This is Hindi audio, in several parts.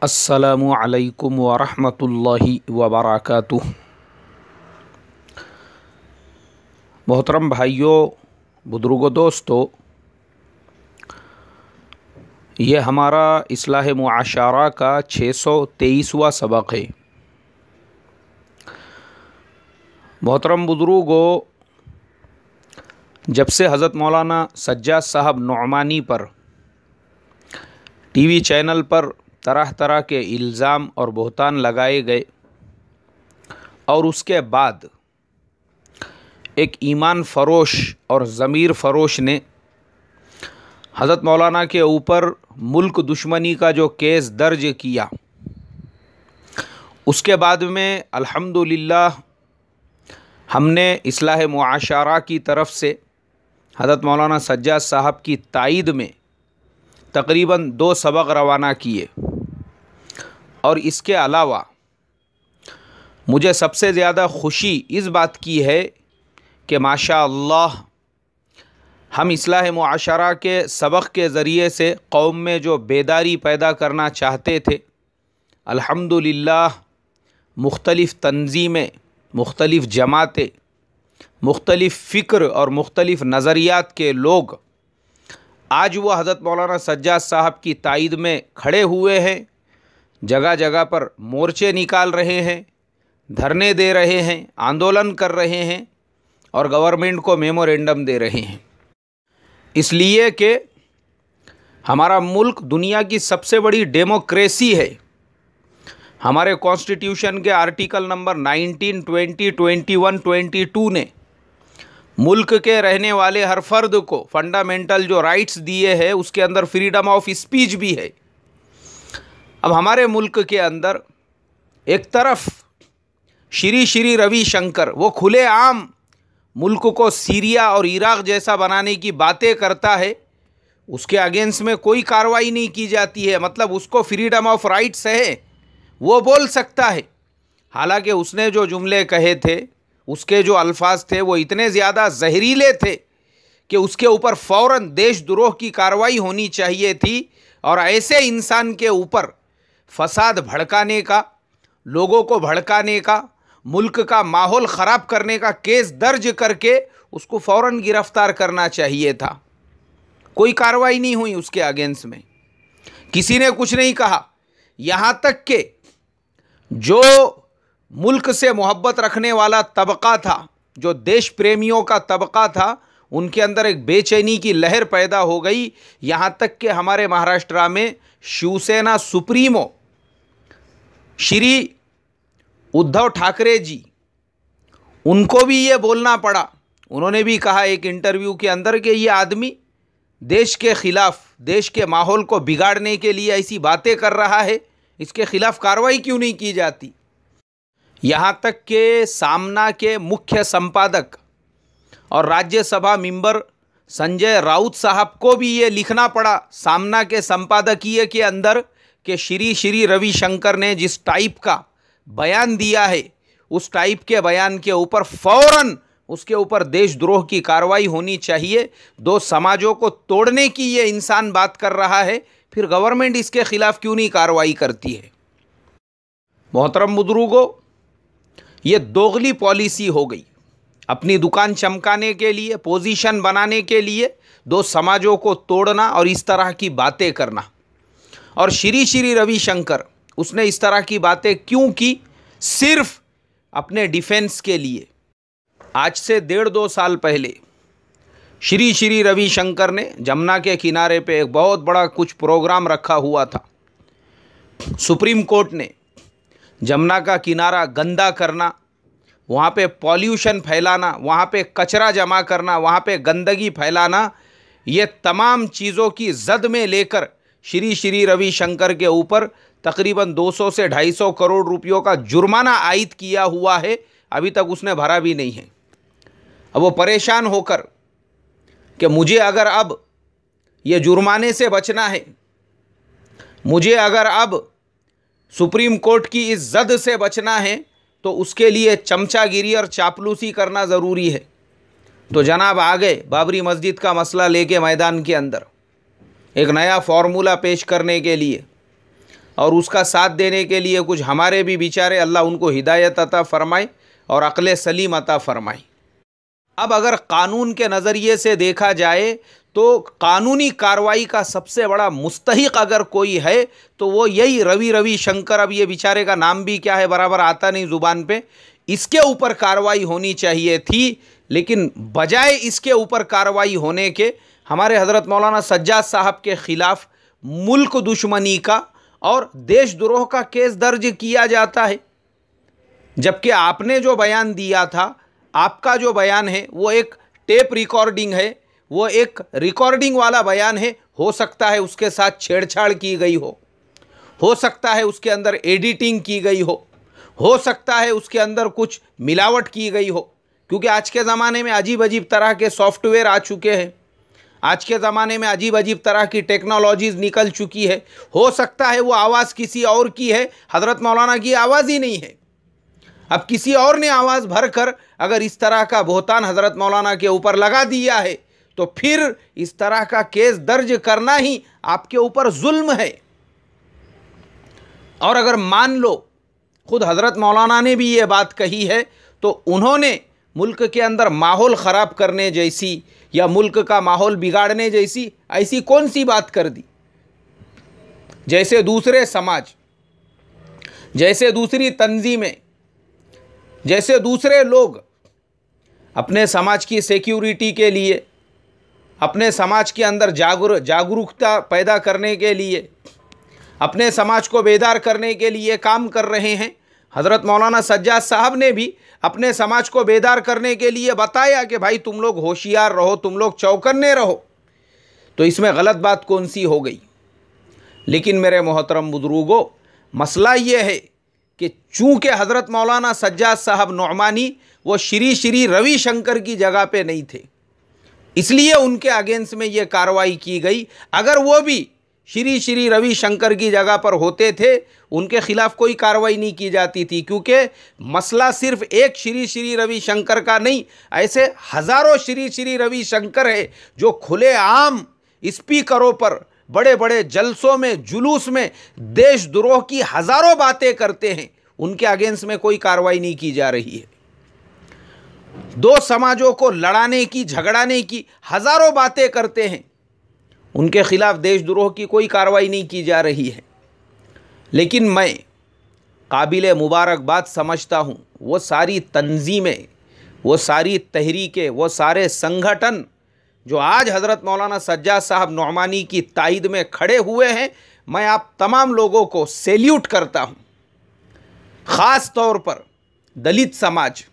अस्सलामु अलैकुम वरहमतुल्लाहि वबरकातुह। मोहतरम भाइयों, बुजुर्गों, दोस्तों, ये हमारा इस्लाह मुआशरा का 623वां सबक है। मोहतरम बुजुर्गों, जब से हज़रत मौलाना सज्जाद साहब नुअमानी पर टीवी चैनल पर तरह तरह के इल्ज़ाम और बहतान लगाए गए और उसके बाद एक ईमान फ़रोश और ज़मीर फ़रोश ने हज़रत मौलाना के ऊपर मुल्क दुश्मनी का जो केस दर्ज किया, उसके बाद में अल्हम्दुलिल्लाह हमने इस्लाह मुआशरा की तरफ से हज़रत मौलाना सज्जाद साहब की तायीद में तकरीबन 2 सबक रवाना किए। और इसके अलावा मुझे सबसे ज़्यादा खुशी इस बात की है कि माशाअल्लाह हम इस्लाह मुआशरा के सबक के ज़रिए से कौम में जो बेदारी पैदा करना चाहते थे, अल्हम्दुलिल्लाह मुख्तलिफ़ तंजीमें, मुख्तलिफ़ जमातें, मुख्तलिफ़ फ़िक्र और मुख्तलिफ़ नज़रियात के लोग आज वो हज़रत मौलाना सज्जाद साहब की तायीद में खड़े हुए हैं। जगह जगह पर मोर्चे निकाल रहे हैं, धरने दे रहे हैं, आंदोलन कर रहे हैं और गवर्नमेंट को मेमोरेंडम दे रहे हैं। इसलिए कि हमारा मुल्क दुनिया की सबसे बड़ी डेमोक्रेसी है। हमारे कॉन्स्टिट्यूशन के आर्टिकल नंबर 19, 20, 21, 22 ने मुल्क के रहने वाले हर फर्द को फंडामेंटल जो राइट्स दिए हैं, उसके अंदर फ्रीडम ऑफ स्पीच भी है। अब हमारे मुल्क के अंदर एक तरफ श्री श्री रविशंकर वो खुलेआम मुल्क को सीरिया और इराक़ जैसा बनाने की बातें करता है, उसके अगेंस्ट में कोई कार्रवाई नहीं की जाती है। मतलब उसको फ्रीडम ऑफ राइट्स है, वो बोल सकता है। हालांकि उसने जो जुमले कहे थे, उसके जो अल्फाज थे, वो इतने ज़्यादा जहरीले थे कि उसके ऊपर फ़ौरन देशद्रोह की कार्रवाई होनी चाहिए थी और ऐसे इंसान के ऊपर फसाद भड़काने का, लोगों को भड़काने का, मुल्क का माहौल ख़राब करने का केस दर्ज करके उसको फ़ौरन गिरफ़्तार करना चाहिए था। कोई कार्रवाई नहीं हुई उसके अगेंस्ट में, किसी ने कुछ नहीं कहा। यहाँ तक कि जो मुल्क से मोहब्बत रखने वाला तबका था, जो देश प्रेमियों का तबका था, उनके अंदर एक बेचैनी की लहर पैदा हो गई। यहाँ तक कि हमारे महाराष्ट्र में शिवसेना सुप्रीमो श्री उद्धव ठाकरे जी, उनको भी ये बोलना पड़ा। उन्होंने भी कहा एक इंटरव्यू के अंदर कि ये आदमी देश के ख़िलाफ़, देश के माहौल को बिगाड़ने के लिए ऐसी बातें कर रहा है, इसके ख़िलाफ़ कार्रवाई क्यों नहीं की जाती। यहाँ तक कि सामना के मुख्य संपादक और राज्यसभा मेंबर संजय राउत साहब को भी ये लिखना पड़ा सामना के संपादकीय के अंदर कि श्री श्री रविशंकर ने जिस टाइप का बयान दिया है, उस टाइप के बयान के ऊपर फ़ौरन उसके ऊपर देशद्रोह की कार्रवाई होनी चाहिए। 2 समाजों को तोड़ने की ये इंसान बात कर रहा है, फिर गवर्नमेंट इसके ख़िलाफ़ क्यों नहीं कार्रवाई करती है। मोहतरम बुजुर्गों, ये दोगली पॉलिसी हो गई। अपनी दुकान चमकाने के लिए, पोजीशन बनाने के लिए 2 समाजों को तोड़ना और इस तरह की बातें करना। और श्री श्री रविशंकर, उसने इस तरह की बातें क्यों की? सिर्फ अपने डिफेंस के लिए। आज से 1.5-2 साल पहले श्री श्री रविशंकर ने जमुना के किनारे पे एक बहुत बड़ा कुछ प्रोग्राम रखा हुआ था। सुप्रीम कोर्ट ने जमुना का किनारा गंदा करना, वहाँ पे पॉल्यूशन फैलाना, वहाँ पे कचरा जमा करना, वहाँ पे गंदगी फैलाना, ये तमाम चीज़ों की जद में लेकर श्री श्री रविशंकर के ऊपर तकरीबन 200 से 250 करोड़ रुपयों का जुर्माना आयद किया हुआ है। अभी तक उसने भरा भी नहीं है। अब वो परेशान होकर कि मुझे अगर अब ये जुर्माने से बचना है, मुझे अगर अब सुप्रीम कोर्ट की इस जद से बचना है, तो उसके लिए चमचागिरी और चापलूसी करना ज़रूरी है। तो जनाब आ गए बाबरी मस्जिद का मसला लेके मैदान के अंदर एक नया फार्मूला पेश करने के लिए। और उसका साथ देने के लिए कुछ हमारे भी बेचारे, अल्लाह उनको हिदायत अता फ़रमाए और अक़ल सलीम अता फ़रमाए। अब अगर कानून के नज़रिए से देखा जाए तो कानूनी कार्रवाई का सबसे बड़ा मुस्तहिक अगर कोई है तो वो यही रवि शंकर, अब ये बेचारे का नाम भी क्या है बराबर आता नहीं ज़ुबान पे, इसके ऊपर कार्रवाई होनी चाहिए थी। लेकिन बजाय इसके ऊपर कार्रवाई होने के हमारे हज़रत मौलाना सज्जाद साहब के ख़िलाफ़ मुल्क दुश्मनी का और देशद्रोह का केस दर्ज किया जाता है। जबकि आपने जो बयान दिया था, आपका जो बयान है वो एक टेप रिकॉर्डिंग है, वो एक रिकॉर्डिंग वाला बयान है। हो सकता है उसके साथ छेड़छाड़ की गई हो सकता है उसके अंदर एडिटिंग की गई हो सकता है उसके अंदर कुछ मिलावट की गई हो, क्योंकि आज के ज़माने में अजीब अजीब तरह के सॉफ्टवेयर आ चुके हैं, आज के ज़माने में अजीब अजीब तरह की टेक्नोलॉजीज़ निकल चुकी है। हो सकता है वो आवाज़ किसी और की है, हज़रत मौलाना की आवाज़ ही नहीं है। अब किसी और ने आवाज़ भर कर अगर इस तरह का बहतान हज़रत मौलाना के ऊपर लगा दिया है तो फिर इस तरह का केस दर्ज करना ही आपके ऊपर जुल्म है। और अगर मान लो खुद हज़रत मौलाना ने भी ये बात कही है तो उन्होंने मुल्क के अंदर माहौल ख़राब करने जैसी या मुल्क का माहौल बिगाड़ने जैसी ऐसी कौन सी बात कर दी? जैसे दूसरे समाज, जैसे दूसरी तंजीमें, जैसे दूसरे लोग अपने समाज की सिक्योरिटी के लिए, अपने समाज के अंदर जागरूकता पैदा करने के लिए, अपने समाज को बेदार करने के लिए काम कर रहे हैं, हज़रत मौलाना सज्जाद साहब ने भी अपने समाज को बेदार करने के लिए बताया कि भाई तुम लोग होशियार रहो, तुम लोग चौकन्ने रहो। तो इसमें गलत बात कौन सी हो गई? लेकिन मेरे मोहतरम बुजुर्गों, मसला ये है कि चूँकि हज़रत मौलाना सज्जाद साहब नौमानी वो श्री रवि शंकर की जगह पे नहीं थे, इसलिए उनके अगेंस्ट में ये कार्रवाई की गई। अगर वो भी श्री रवि शंकर की जगह पर होते थे, उनके ख़िलाफ़ कोई कार्रवाई नहीं की जाती थी, क्योंकि मसला सिर्फ एक श्री रवि शंकर का नहीं, ऐसे हज़ारों श्री रवि शंकर है जो खुले आम स्पीकरों पर बड़े बड़े जलसों में, जुलूस में देशद्रोह की हज़ारों बातें करते हैं, उनके अगेंस्ट में कोई कार्रवाई नहीं की जा रही है। दो समाजों को लड़ाने की, झगड़ाने की हज़ारों बातें करते हैं, उनके ख़िलाफ़ देशद्रोह की कोई कार्रवाई नहीं की जा रही है। लेकिन मैं काबिल मुबारकबाद समझता हूँ वो सारी तंजीमें, वो सारी तहरीकें, वो सारे संगठन जो आज हज़रत मौलाना सज्जाद साहब नौमानी की तायद में खड़े हुए हैं, मैं आप तमाम लोगों को सैल्यूट करता हूँ। ख़ास तौर पर दलित समाज,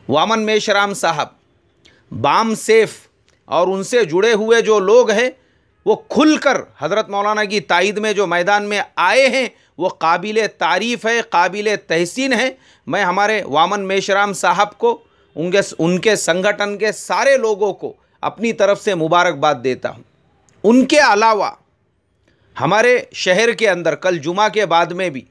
वामन मेश्राम साहब, बाम सेफ और उनसे जुड़े हुए जो लोग हैं, वो खुलकर हज़रत मौलाना की तायद में जो मैदान में आए हैं, वो काबिल तारीफ़ है, काबिल तहसीन है। मैं हमारे वामन मेश्राम साहब को, उनके संगठन के सारे लोगों को अपनी तरफ से मुबारकबाद देता हूँ। उनके अलावा हमारे शहर के अंदर कल जुमा के बाद में भी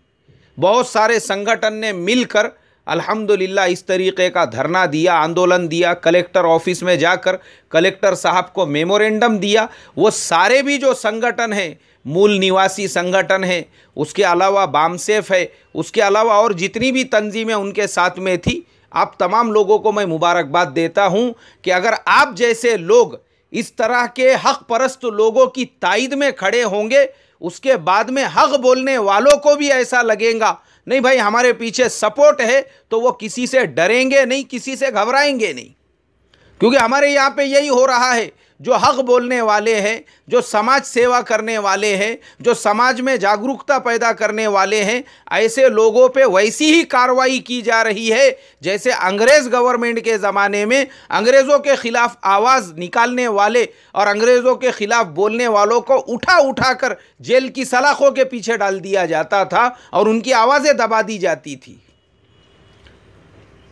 बहुत सारे संगठन ने मिलकर अल्हम्दुलिल्लाह इस तरीक़े का धरना दिया, आंदोलन दिया, कलेक्टर ऑफिस में जाकर कलेक्टर साहब को मेमोरेंडम दिया। वो सारे भी जो संगठन हैं, मूल निवासी संगठन है, उसके अलावा बामसेफ है, उसके अलावा और जितनी भी तंजीमें उनके साथ में थी, आप तमाम लोगों को मैं मुबारकबाद देता हूं कि अगर आप जैसे लोग इस तरह के हक़ परस्त लोगों की तायद में खड़े होंगे, उसके बाद में हक़ बोलने वालों को भी ऐसा लगेगा नहीं भाई हमारे पीछे सपोर्ट है, तो वो किसी से डरेंगे नहीं, किसी से घबराएंगे नहीं। क्योंकि हमारे यहाँ पे यही हो रहा है, जो हक़ बोलने वाले हैं, जो समाज सेवा करने वाले हैं, जो समाज में जागरूकता पैदा करने वाले हैं, ऐसे लोगों पे वैसी ही कार्रवाई की जा रही है जैसे अंग्रेज़ गवर्नमेंट के ज़माने में अंग्रेज़ों के ख़िलाफ़ आवाज़ निकालने वाले और अंग्रेज़ों के ख़िलाफ़ बोलने वालों को उठा कर जेल की सलाखों के पीछे डाल दिया जाता था और उनकी आवाज़ें दबा दी जाती थी।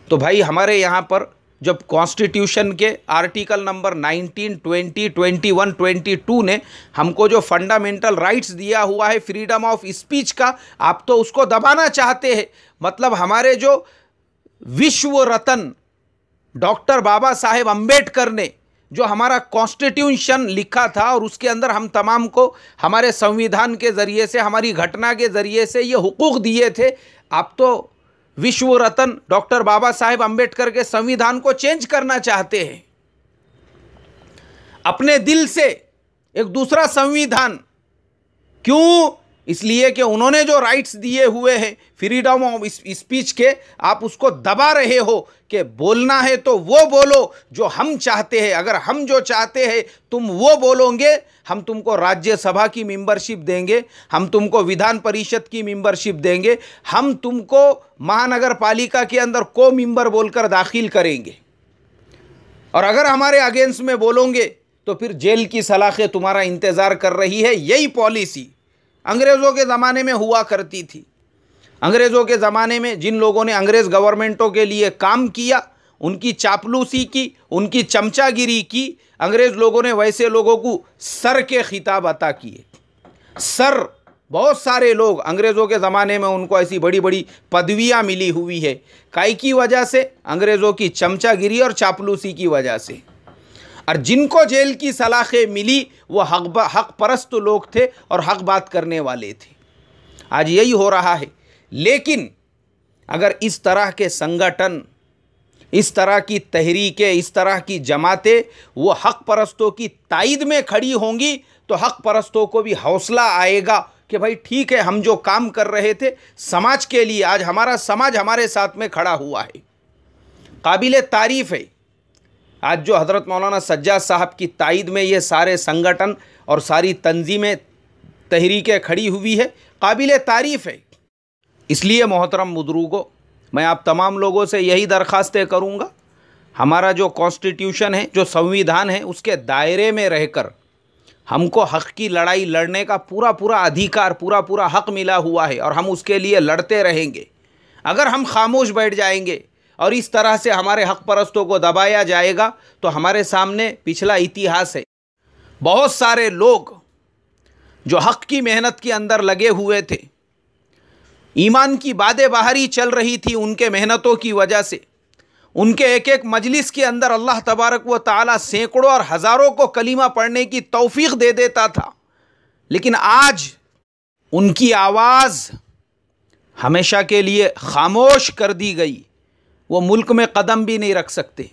तो भाई हमारे यहाँ पर जब कॉन्स्टिट्यूशन के आर्टिकल नंबर 19, 20, 21, 22 ने हमको जो फंडामेंटल राइट्स दिया हुआ है फ्रीडम ऑफ स्पीच का, आप तो उसको दबाना चाहते हैं। मतलब हमारे जो विश्व रत्न डॉक्टर बाबा साहेब अम्बेडकर ने जो हमारा कॉन्स्टिट्यूशन लिखा था और उसके अंदर हम तमाम को हमारे संविधान के ज़रिए से, हमारी घटना के ज़रिए से ये हुकूक दिए थे, आप तो विश्व रत्न डॉक्टर बाबा साहेब अम्बेडकर के संविधान को चेंज करना चाहते हैं अपने दिल से, एक दूसरा संविधान। क्यों? इसलिए कि उन्होंने जो राइट्स दिए हुए हैं फ्रीडम ऑफ स्पीच के, आप उसको दबा रहे हो कि बोलना है तो वो बोलो जो हम चाहते हैं। अगर हम जो चाहते हैं तुम वो बोलोगे, हम तुमको राज्यसभा की मेंबरशिप देंगे, हम तुमको विधान परिषद की मेंबरशिप देंगे, हम तुमको महानगर पालिका के अंदर को मेंबर बोलकर दाखिल करेंगे। और अगर हमारे अगेंस्ट में बोलोगे तो फिर जेल की सलाखें तुम्हारा इंतज़ार कर रही है। यही पॉलिसी अंग्रेज़ों के ज़माने में हुआ करती थी। अंग्रेज़ों के ज़माने में जिन लोगों ने अंग्रेज़ गवर्नमेंटों के लिए काम किया, उनकी चापलूसी की, उनकी चमचागिरी की, अंग्रेज़ लोगों ने वैसे लोगों को सर के खिताब अता किए। सर, बहुत सारे लोग अंग्रेज़ों के ज़माने में उनको ऐसी बड़ी बड़ी पदवियाँ मिली हुई है। काई की वजह से? अंग्रेज़ों की चमचागिरी और चापलूसी की वजह से। और जिनको जेल की सलाखें मिली वो हक परस्त लोग थे और हक बात करने वाले थे। आज यही हो रहा है। लेकिन अगर इस तरह के संगठन, इस तरह की तहरीकें, इस तरह की जमातें वो हक परस्तों की तायद में खड़ी होंगी तो हक परस्तों को भी हौसला आएगा कि भाई ठीक है, हम जो काम कर रहे थे समाज के लिए, आज हमारा समाज हमारे साथ में खड़ा हुआ है। काबिल तारीफ़ है आज जो हज़रत मौलाना सज्जाद साहब की तायद में ये सारे संगठन और सारी तंजीमें, तहरीकें खड़ी हुई है, काबिल तारीफ़ है। इसलिए मोहतरम बुज़ुर्गों, मैं आप तमाम लोगों से यही दरख्वास्तें करूँगा, हमारा जो कॉन्स्टिट्यूशन है, जो संविधान है, उसके दायरे में रहकर हमको हक़ की लड़ाई लड़ने का पूरा पूरा अधिकार, पूरा पूरा हक़ मिला हुआ है और हम उसके लिए लड़ते रहेंगे। अगर हम खामोश बैठ जाएंगे और इस तरह से हमारे हक़ परस्तों को दबाया जाएगा तो हमारे सामने पिछला इतिहास है। बहुत सारे लोग जो हक़ की मेहनत के अंदर लगे हुए थे, ईमान की बादे बाहरी चल रही थी उनके मेहनतों की वजह से, उनके एक एक मजलिस के अंदर अल्लाह तबारक व ताला सैकड़ों और हज़ारों को कलीमा पढ़ने की तौफीक दे देता था। लेकिन आज उनकी आवाज़ हमेशा के लिए खामोश कर दी गई। वो मुल्क में कदम भी नहीं रख सकते।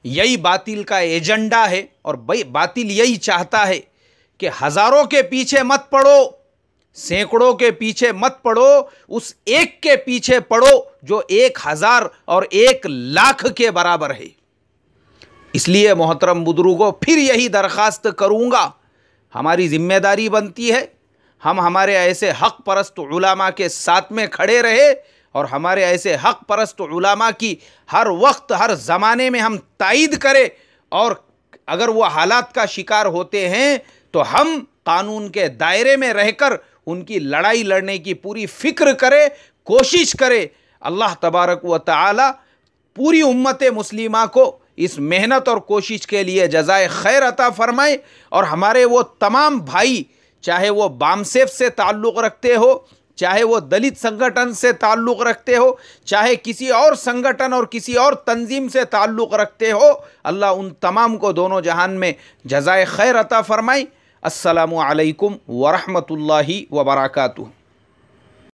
यही बातिल का एजेंडा है और बातिल यही चाहता है कि हज़ारों के पीछे मत पड़ो, सैकड़ों के पीछे मत पड़ो, उस एक के पीछे पड़ो जो 1000 और 1,00,000 के बराबर है। इसलिए मोहतरम बुजुर्गों, फिर यही दरख्वास्त करूँगा, हमारी ज़िम्मेदारी बनती है हम हमारे ऐसे हक़ परस्त उलमा के साथ में खड़े रहे और हमारे ऐसे हक़ परस्त उलमा की हर वक्त, हर ज़माने में हम तायद करें। और अगर वो हालात का शिकार होते हैं तो हम कानून के दायरे में रहकर उनकी लड़ाई लड़ने की पूरी फ़िक्र करें, कोशिश करें। अल्लाह तबारक व तआला पूरी उम्मत मुस्लिमा को इस मेहनत और कोशिश के लिए जज़ाए खैर अता फ़रमाए। और हमारे वो तमाम भाई, चाहे वो बामसेफ से ताल्लुक़ रखते हो, चाहे वो दलित संगठन से ताल्लुक़ रखते हो, चाहे किसी और संगठन और किसी और तंजीम से ताल्लुक़ रखते हो, अल्लाह उन तमाम को दोनों जहान में जज़ाए खैर अता फ़रमाए। अस्सलामु अलैकुम व रहमतुल्लाहि व बरकातुहू।